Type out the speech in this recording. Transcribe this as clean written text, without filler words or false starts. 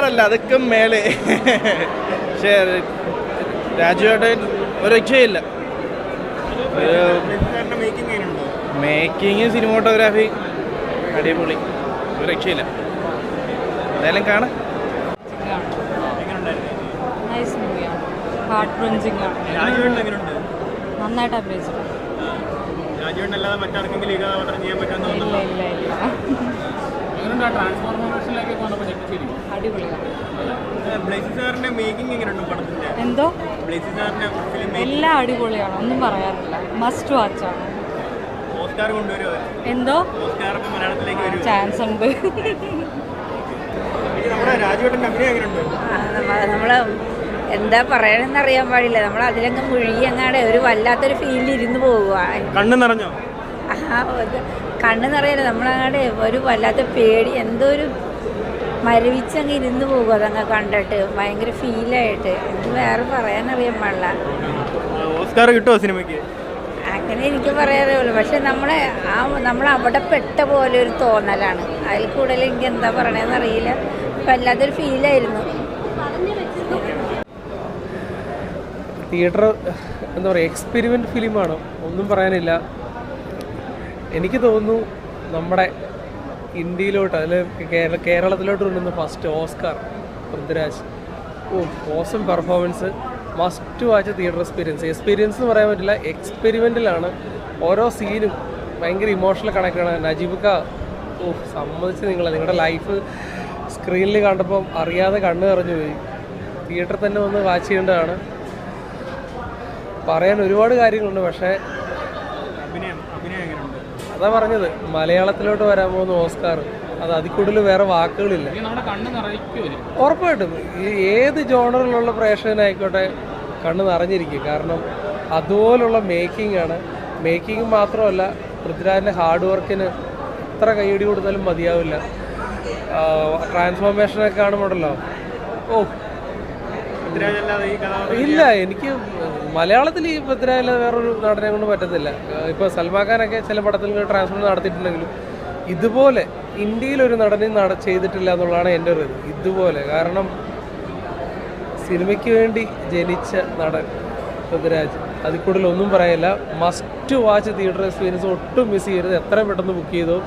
Oscar അല്ല, അതൊക്കെ മേലെ. പക്ഷേ രാജുവേട്ടൻ ഒരു രക്ഷയില്ല. മേക്കിങ്, സിനിമോട്ടോഗ്രാഫി അടിപൊളി, ഒരു രക്ഷയില്ല. എന്തായാലും കാണാം. നന്നായിട്ട് അഭിനയിച്ചിട്ടുണ്ട്. എന്തോ എല്ലാം അടിപൊളിയാണ്, ഒന്നും പറയാറില്ല. മസ്റ്റ് വാച്ചാണ്. എന്തോ ചാൻസ് ഉണ്ട്. നമ്മള് എന്താ പറയണമെന്നറിയാൻ പാടില്ല. നമ്മൾ അതിലങ്ങ് മുഴുകി അങ്ങാടെ ഒരു വല്ലാത്തൊരു ഫീലിൽ ഇരുന്ന് പോവുക. കണ്ണ് നിറഞ്ഞോ? കണ്ണ് നിറയല്ല, നമ്മളങ്ങാടെ ഒരു വല്ലാത്ത പേടി, എന്തോ ഒരു മരവിച്ചങ്ങ് ഇരുന്ന് പോകും. അതങ്ങ് കണ്ടിട്ട് ഭയങ്കര ഫീലായിട്ട്. എനിക്ക് വേറെ പറയാനറിയാൻ പാടില്ല. ഓസ്കാർ കിട്ടുമോ സിനിമയ്ക്ക്? അങ്ങനെ എനിക്ക് പറയാറുള്ളൂ. പക്ഷെ നമ്മൾ അവിടെ പെട്ട പോലെ ഒരു തോന്നലാണ്. അതിൽ കൂടുതൽ എനിക്ക് എന്താ പറയണതെന്ന് അറിയില്ല. വല്ലാത്തൊരു ഫീലായിരുന്നു. തിയേറ്റർ എന്താ പറയുക, എക്സ്പെരിമെൻ്റ് ഫിലിമാണ്, ഒന്നും പറയാനില്ല. എനിക്ക് തോന്നുന്നു നമ്മുടെ ഇന്ത്യയിലോട്ട്, അതിൽ കേരളത്തിലോട്ട് കൊണ്ടുവന്ന first Oscar Prithviraj. Awesome performance, must watch theatre experience എന്ന് പറയാൻ പറ്റില്ല, എക്സ്പെരിമെൻ്റിലാണ്. ഓരോ സീനും ഭയങ്കര ഇമോഷണൽ കണക്റ്റാണ്. നജീബുക്ക സമ്മതിച്ച് നിങ്ങളുടെ ലൈഫ് സ്ക്രീനിൽ കണ്ടപ്പം അറിയാതെ കണ്ണ് നിറഞ്ഞു പോയി. തിയേറ്ററിൽ തന്നെ വന്ന് വാച്ച് ചെയ്യേണ്ടതാണ്. പറയാൻ ഒരുപാട് കാര്യങ്ങളുണ്ട്, പക്ഷേ അതാ പറഞ്ഞത്, മലയാളത്തിലോട്ട് വരാൻ പോകുന്ന ഓസ്കാർ, അത് അതിൽ കൂടുതൽ വേറെ വാക്കുകളില്ല. ഉറപ്പായിട്ടും ഏത് ജോണറിലുള്ള പ്രേക്ഷകനായിക്കോട്ടെ കണ്ണ് നിറഞ്ഞിരിക്കും. കാരണം അതുപോലുള്ള മേക്കിംഗ് ആണ്. മേക്കിംഗ് മാത്രമല്ല, പൃഥ്വിരാജിൻ്റെ ഹാർഡ് വർക്കിന് എത്ര കൈയടി കൊടുത്താലും മതിയാവില്ല. ട്രാൻസ്ഫോർമേഷനൊക്കെ കാണുമ്പോഴല്ലോ, ഇല്ല, എനിക്ക് മലയാളത്തിൽ ഈ പൃഥ്വിരാജല്ലാതെ വേറൊരു നടനെ കൊണ്ട് പറ്റത്തില്ല. ഇപ്പോൾ സൽമാൻ ഖാനൊക്കെ ചില പടത്തിൽ ട്രാൻസ്ഫോർ നടത്തിയിട്ടുണ്ടെങ്കിലും ഇതുപോലെ ഇന്ത്യയിലൊരു നടനെയും ചെയ്തിട്ടില്ല എന്നുള്ളതാണ് എൻ്റെ ഒരു ഇതുപോലെ. കാരണം സിനിമയ്ക്ക് വേണ്ടി ജനിച്ച നടൻ പൃഥ്വിരാജ്, അതിൽ കൂടുതൽ ഒന്നും പറയാനില്ല. മസ്റ്റ് വാച്ച് തിയേറ്റർ എക്സ്പീരിയൻസ് ഒട്ടും മിസ് ചെയ്യരുത്. എത്ര പെട്ടെന്ന് ബുക്ക് ചെയ്തോ.